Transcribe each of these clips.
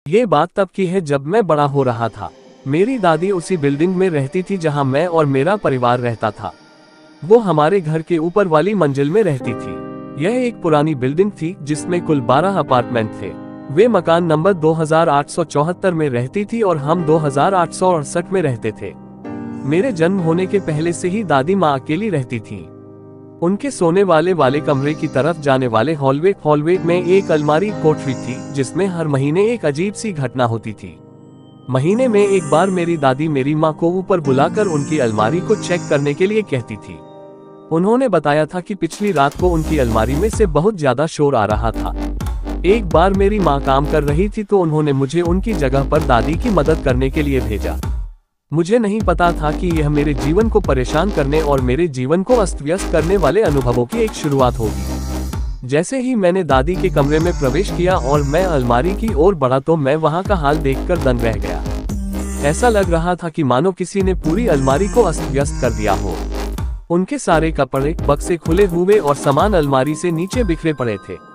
ये बात तब की है जब मैं बड़ा हो रहा था। मेरी दादी उसी बिल्डिंग में रहती थी जहां मैं और मेरा परिवार रहता था। वो हमारे घर के ऊपर वाली मंजिल में रहती थी। यह एक पुरानी बिल्डिंग थी जिसमें कुल 12 अपार्टमेंट थे। वे मकान नंबर 2874 में रहती थी और हम 2868 में रहते थे। मेरे जन्म होने के पहले से ही दादी माँ अकेली रहती थी। उनके सोने वाले कमरे की तरफ जाने वाले हॉलवे में एक अलमारी कोठरी थी जिसमें हर महीने एक अजीब सी घटना होती थी। महीने में एक बार मेरी दादी मेरी माँ को ऊपर बुलाकर उनकी अलमारी को चेक करने के लिए कहती थी। उन्होंने बताया था कि पिछली रात को उनकी अलमारी में से बहुत ज्यादा शोर आ रहा था। एक बार मेरी माँ काम कर रही थी तो उन्होंने मुझे उनकी जगह पर दादी की मदद करने के लिए भेजा। मुझे नहीं पता था कि यह मेरे जीवन को परेशान करने और मेरे जीवन को अस्त व्यस्त करने वाले अनुभवों की एक शुरुआत होगी। जैसे ही मैंने दादी के कमरे में प्रवेश किया और मैं अलमारी की ओर बढ़ा तो मैं वहां का हाल देखकर दंग रह गया। ऐसा लग रहा था कि मानो किसी ने पूरी अलमारी को अस्त व्यस्त कर दिया हो। उनके सारे कपड़े, बक्से खुले हुए और सामान अलमारी से नीचे बिखरे पड़े थे।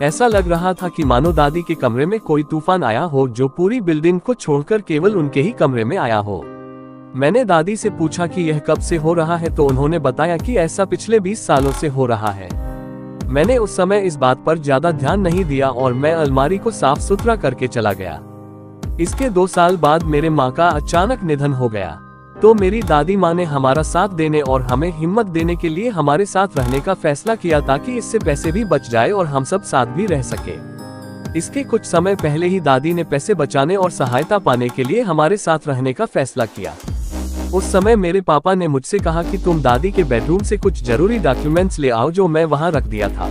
ऐसा लग रहा था कि मानो दादी के कमरे में कोई तूफान आया हो जो पूरी बिल्डिंग को छोड़कर केवल उनके ही कमरे में आया हो। मैंने दादी से पूछा कि यह कब से हो रहा है तो उन्होंने बताया कि ऐसा पिछले 20 सालों से हो रहा है। मैंने उस समय इस बात पर ज्यादा ध्यान नहीं दिया और मैं अलमारी को साफ सुथरा करके चला गया। इसके 2 साल बाद मेरे माँ का अचानक निधन हो गया। तो मेरी दादी माँ ने हमारा साथ देने और हमें हिम्मत देने के लिए हमारे साथ रहने का फैसला किया ताकि इससे पैसे भी बच जाए और हम सब साथ भी रह सके। इसके कुछ समय पहले ही दादी ने पैसे बचाने और सहायता पाने के लिए हमारे साथ रहने का फैसला किया। उस समय मेरे पापा ने मुझसे कहा कि तुम दादी के बेडरूम से कुछ जरूरी डॉक्यूमेंट्स ले आओ जो मैं वहां रख दिया था।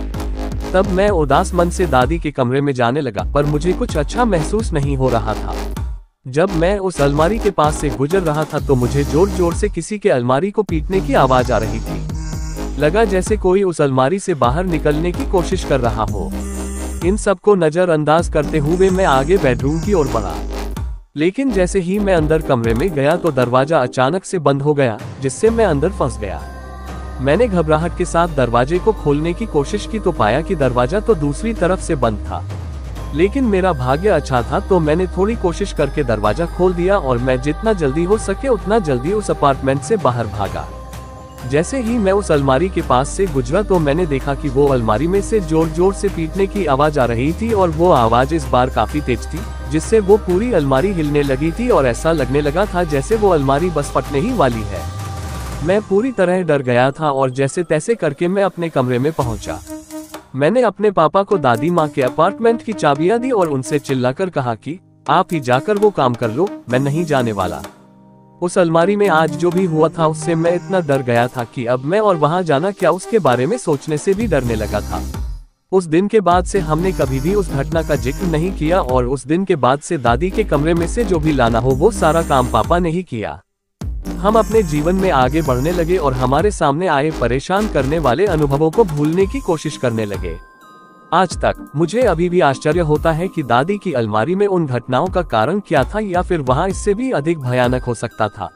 तब मैं उदास मन से दादी के कमरे में जाने लगा पर मुझे कुछ अच्छा महसूस नहीं हो रहा था। जब मैं उस अलमारी के पास से गुजर रहा था तो मुझे जोर जोर से किसी के अलमारी को पीटने की आवाज आ रही थी। लगा जैसे कोई उस अलमारी से बाहर निकलने की कोशिश कर रहा हो। इन सबको नजरअंदाज करते हुए मैं आगे बेडरूम की ओर बढ़ा, लेकिन जैसे ही मैं अंदर कमरे में गया तो दरवाजा अचानक से बंद हो गया जिससे मैं अंदर फंस गया। मैंने घबराहट के साथ दरवाजे को खोलने की कोशिश की तो पाया कि दरवाजा तो दूसरी तरफ से बंद था। लेकिन मेरा भाग्य अच्छा था तो मैंने थोड़ी कोशिश करके दरवाजा खोल दिया और मैं जितना जल्दी हो सके उतना जल्दी उस अपार्टमेंट से बाहर भागा। जैसे ही मैं उस अलमारी के पास से गुजरा तो मैंने देखा कि वो अलमारी में से जोर जोर से पीटने की आवाज आ रही थी और वो आवाज इस बार काफी तेज थी जिससे वो पूरी अलमारी हिलने लगी थी और ऐसा लगने लगा था जैसे वो अलमारी बस फटने ही वाली है। मैं पूरी तरह डर गया था और जैसे तैसे करके मैं अपने कमरे में पहुंचा। मैंने अपने पापा को दादी माँ के अपार्टमेंट की चाबियां दी और उनसे चिल्लाकर कहा कि आप ही जाकर वो काम कर लो, मैं नहीं जाने वाला। उस अलमारी में आज जो भी हुआ था उससे मैं इतना डर गया था कि अब मैं और वहां जाना क्या उसके बारे में सोचने से भी डरने लगा था। उस दिन के बाद से हमने कभी भी उस घटना का जिक्र नहीं किया और उस दिन के बाद से दादी के कमरे में से जो भी लाना हो वो सारा काम पापा ने ही किया। हम अपने जीवन में आगे बढ़ने लगे और हमारे सामने आए परेशान करने वाले अनुभवों को भूलने की कोशिश करने लगे। आज तक मुझे अभी भी आश्चर्य होता है कि दादी की अलमारी में उन घटनाओं का कारण क्या था या फिर वहां इससे भी अधिक भयानक हो सकता था।